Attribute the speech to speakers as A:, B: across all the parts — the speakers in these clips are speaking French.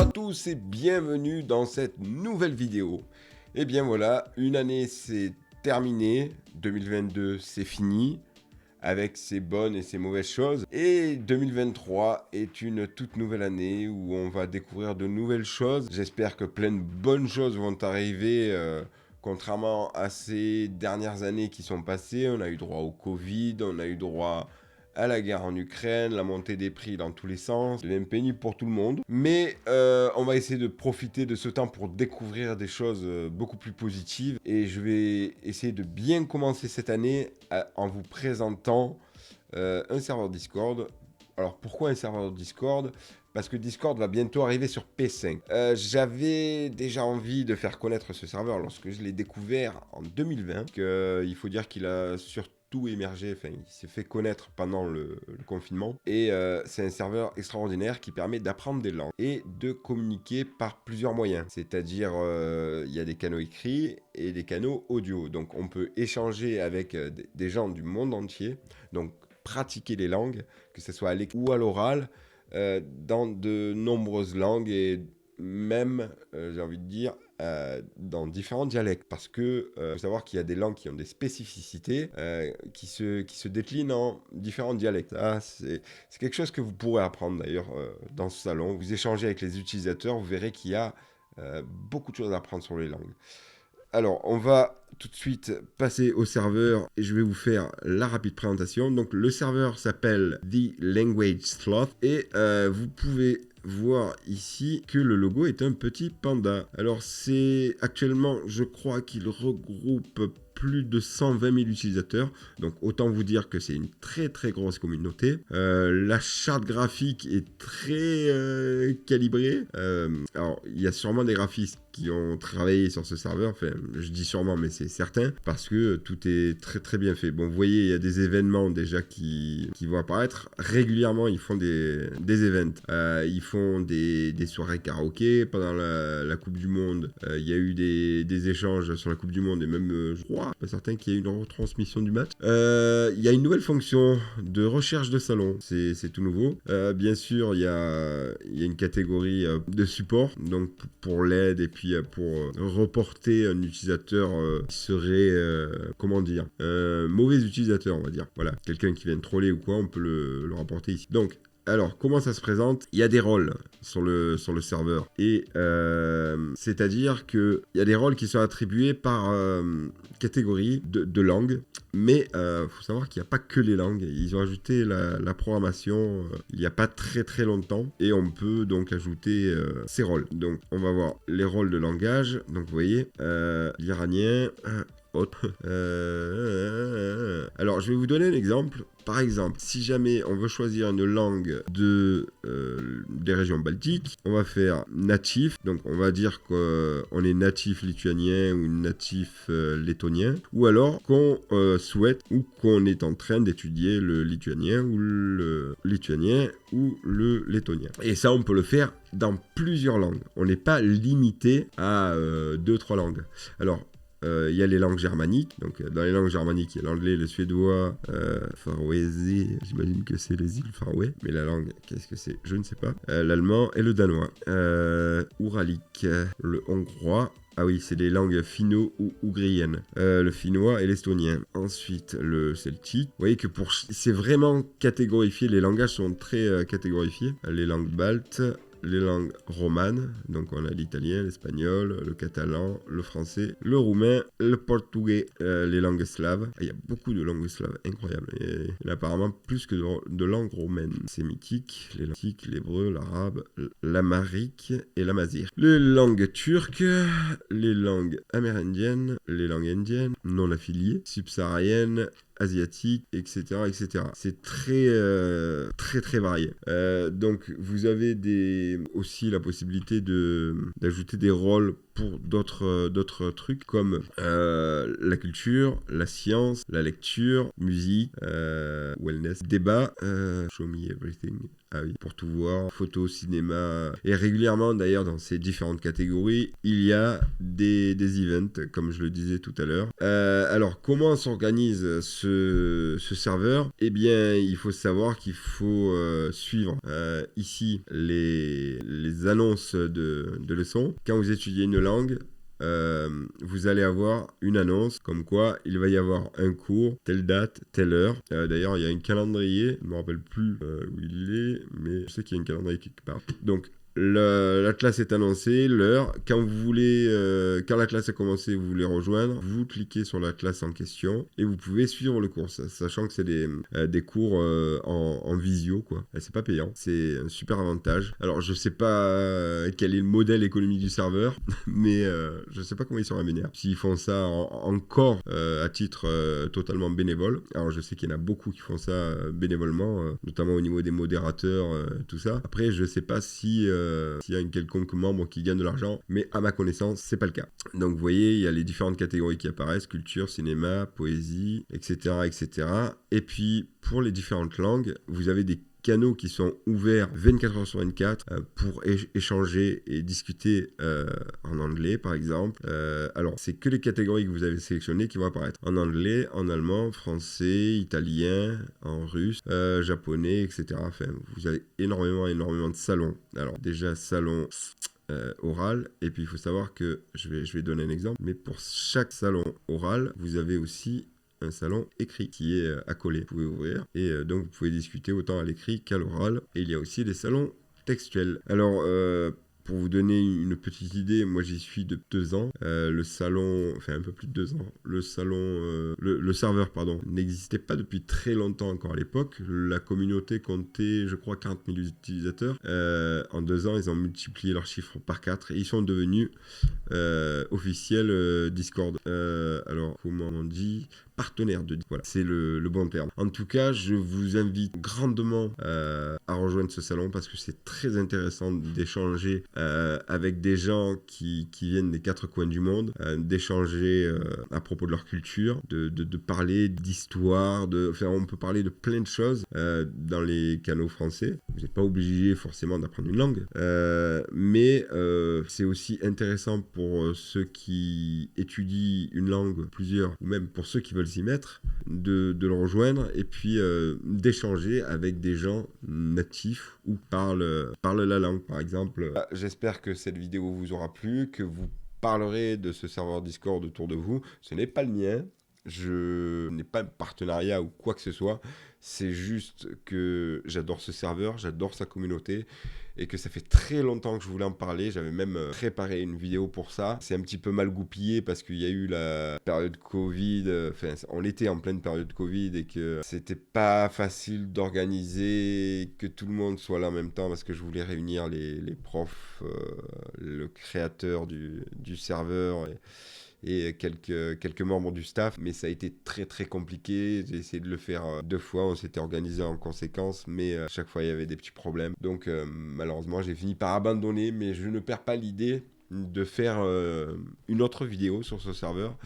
A: à tous et bienvenue dans cette nouvelle vidéo. Et bien voilà, une année c'est terminé, 2022 c'est fini, avec ses bonnes et ses mauvaises choses. Et 2023 est une toute nouvelle année où on va découvrir de nouvelles choses. J'espère que plein de bonnes choses vont arriver, contrairement à ces dernières années qui sont passées. On a eu droit au Covid, on a eu droit à la guerre en Ukraine, la montée des prix dans tous les sens, c'est même pénible pour tout le monde. Mais on va essayer de profiter de ce temps pour découvrir des choses beaucoup plus positives. Et je vais essayer de bien commencer cette année en vous présentant un serveur Discord. Alors pourquoi un serveur Discord ? Parce que Discord va bientôt arriver sur P5. J'avais déjà envie de faire connaître ce serveur lorsque je l'ai découvert en 2020. Il faut dire qu'il a surtout émergé, enfin il s'est fait connaître pendant le confinement. Et c'est un serveur extraordinaire qui permet d'apprendre des langues et de communiquer par plusieurs moyens. C'est-à-dire, il y a des canaux écrits et des canaux audio. Donc on peut échanger avec des gens du monde entier. Donc pratiquer les langues, que ce soit à l'écrit ou à l'oral, dans de nombreuses langues et même, j'ai envie de dire, dans différents dialectes. Parce que faut savoir qu'il y a des langues qui ont des spécificités qui se déclinent en différents dialectes. Ah, c'est quelque chose que vous pourrez apprendre d'ailleurs dans ce salon. Vous échangez avec les utilisateurs, vous verrez qu'il y a beaucoup de choses à apprendre sur les langues. Alors, on va tout de suite passer au serveur et je vais vous faire la rapide présentation. Donc, le serveur s'appelle The Language Sloth et vous pouvez voir ici que le logo est un petit panda. Alors, c'est actuellement, je crois qu'il regroupe plus de 120 000 utilisateurs, donc autant vous dire que c'est une très très grosse communauté. La charte graphique est très calibrée. Alors il y a sûrement des graphistes qui ont travaillé sur ce serveur, enfin je dis sûrement mais c'est certain, parce que tout est très très bien fait. Bon, vous voyez, il y a des événements déjà qui vont apparaître. Régulièrement ils font des events, ils font des soirées karaoké pendant la Coupe du Monde. Il y a eu des échanges sur la Coupe du Monde et même je crois pas certain qu'il y ait une retransmission du match. Il y a une nouvelle fonction de recherche de salon, c'est tout nouveau. Bien sûr, il y a une catégorie de support, donc pour l'aide et puis pour reporter un utilisateur qui serait, comment dire, un mauvais utilisateur, on va dire. Voilà, quelqu'un qui vient de troller ou quoi, on peut le rapporter ici. Donc, alors, comment ça se présente ? Il y a des rôles sur le serveur. Et c'est-à-dire qu'il y a des rôles qui sont attribués par catégorie de langue. Mais il faut savoir qu'il n'y a pas que les langues. Ils ont ajouté la programmation il n'y a pas très très longtemps. Et on peut donc ajouter ces rôles. Donc, on va voir les rôles de langage. Donc, vous voyez, l'iranien... autre. Alors, je vais vous donner un exemple. Par exemple, si jamais on veut choisir une langue des régions baltiques, on va faire natif. Donc, on va dire qu'on est natif lituanien ou natif lettonien. Ou alors qu'on souhaite ou qu'on est en train d'étudier le lituanien ou le lituanien ou le lettonien. Et ça, on peut le faire dans plusieurs langues. On n'est pas limité à 2-3 langues. Alors, il y a les langues germaniques. Donc, dans les langues germaniques, il y a l'anglais, le suédois, faroese, j'imagine que c'est les îles Faroé. Mais la langue, qu'est-ce que c'est ? Je ne sais pas. L'allemand et le danois. Ouralique, le hongrois. Ah oui, c'est les langues finno ou ougriennes. Le finnois et l'estonien. Ensuite, le celtique. Vous voyez que c'est vraiment catégorifié. Les langages sont très catégorifiés. Les langues baltes. Les langues romanes, donc on a l'italien, l'espagnol, le catalan, le français, le roumain, le portugais, les langues slaves. Il y a beaucoup de langues slaves, incroyable. Il y a apparemment plus que de langues romaines. Sémitique, les langues sémitiques, l'hébreu, l'arabe, l'amharique et l'amazigh. Les langues turques, les langues amérindiennes, les langues indiennes, non affiliées, subsahariennes, asiatique, etc., etc. C'est très varié. Donc, vous avez aussi la possibilité d'ajouter des rôles pour d'autres trucs comme la culture, la science, la lecture, musique, wellness, débat, show me everything. Ah oui, pour tout voir, photo, cinéma. Et régulièrement, d'ailleurs, dans ces différentes catégories, il y a des events, comme je le disais tout à l'heure. Alors, comment s'organise ce serveur, eh bien, il faut savoir qu'il faut suivre ici les annonces de leçons. Quand vous étudiez une langue, vous allez avoir une annonce comme quoi il va y avoir un cours, telle date, telle heure. D'ailleurs, il y a un calendrier, je ne me rappelle plus où il est, mais je sais qu'il y a un calendrier quelque part. Donc, la classe est annoncée, l'heure. Quand vous voulez, quand la classe a commencé, vous voulez rejoindre, vous cliquez sur la classe en question et vous pouvez suivre le cours, sachant que c'est des cours en visio, quoi. C'est pas payant, c'est un super avantage. Alors, je sais pas quel est le modèle économique du serveur, mais je sais pas comment ils sont rémunérés. S'ils font ça encore à titre totalement bénévole. Alors, je sais qu'il y en a beaucoup qui font ça bénévolement, notamment au niveau des modérateurs, tout ça. Après, je sais pas si s'il y a une quelconque membre qui gagne de l'argent, mais à ma connaissance, c'est pas le cas. Donc vous voyez, il y a les différentes catégories qui apparaissent, culture, cinéma, poésie, etc., etc. Et puis, pour les différentes langues, vous avez des canaux qui sont ouverts 24 heures sur 24 pour échanger et discuter en anglais, par exemple. Alors, c'est que les catégories que vous avez sélectionnées qui vont apparaître. En anglais, en allemand, français, italien, en russe, japonais, etc. Enfin, vous avez énormément de salons. Alors, déjà, salon oral, et puis il faut savoir que, je vais donner un exemple, mais pour chaque salon oral, vous avez aussi un salon écrit qui est accolé. Vous pouvez ouvrir et donc vous pouvez discuter autant à l'écrit qu'à l'oral. Et il y a aussi des salons textuels. Alors, pour vous donner une petite idée, moi j'y suis depuis 2 ans. Le salon, enfin un peu plus de 2 ans, le salon, le serveur, pardon, n'existait pas depuis très longtemps encore à l'époque. La communauté comptait, je crois, 40 000 utilisateurs. En 2 ans, ils ont multiplié leur chiffre par 4 et ils sont devenus officiels Discord. Alors, comment on dit ? Partenaire de Discord. Voilà, c'est le bon terme. En tout cas, je vous invite grandement à rejoindre ce salon parce que c'est très intéressant d'échanger avec des gens qui viennent des 4 coins du monde, d'échanger à propos de leur culture, de parler d'histoire, enfin, on peut parler de plein de choses dans les canaux français. Vous n'êtes pas obligé forcément d'apprendre une langue, mais c'est aussi intéressant pour ceux qui étudient une langue, plusieurs, ou même pour ceux qui veulent s'y mettre, de le rejoindre et puis d'échanger avec des gens natifs ou parlent la langue, par exemple. J'espère que cette vidéo vous aura plu, que vous parlerez de ce serveur Discord autour de vous. Ce n'est pas le mien, je n'ai pas de partenariat ou quoi que ce soit. C'est juste que j'adore ce serveur, j'adore sa communauté et que ça fait très longtemps que je voulais en parler. J'avais même préparé une vidéo pour ça. C'est un petit peu mal goupillé parce qu'il y a eu la période Covid. Enfin, on était en pleine période Covid et que c'était pas facile d'organiser que tout le monde soit là en même temps parce que je voulais réunir les profs, le créateur du serveur et quelques membres du staff, mais ça a été très très compliqué. J'ai essayé de le faire 2 fois, on s'était organisé en conséquence, mais à chaque fois il y avait des petits problèmes. Donc malheureusement j'ai fini par abandonner, mais je ne perds pas l'idée de faire une autre vidéo sur ce serveur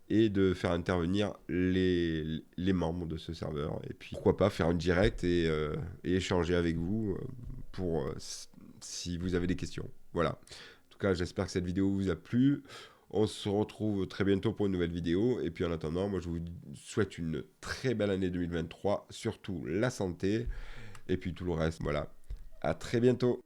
A: et de faire intervenir les membres de ce serveur. Et puis pourquoi pas faire un direct et échanger avec vous pour si vous avez des questions. Voilà. En tout cas, j'espère que cette vidéo vous a plu. On se retrouve très bientôt pour une nouvelle vidéo. Et puis en attendant, moi je vous souhaite une très belle année 2023, surtout la santé et puis tout le reste. Voilà. À très bientôt.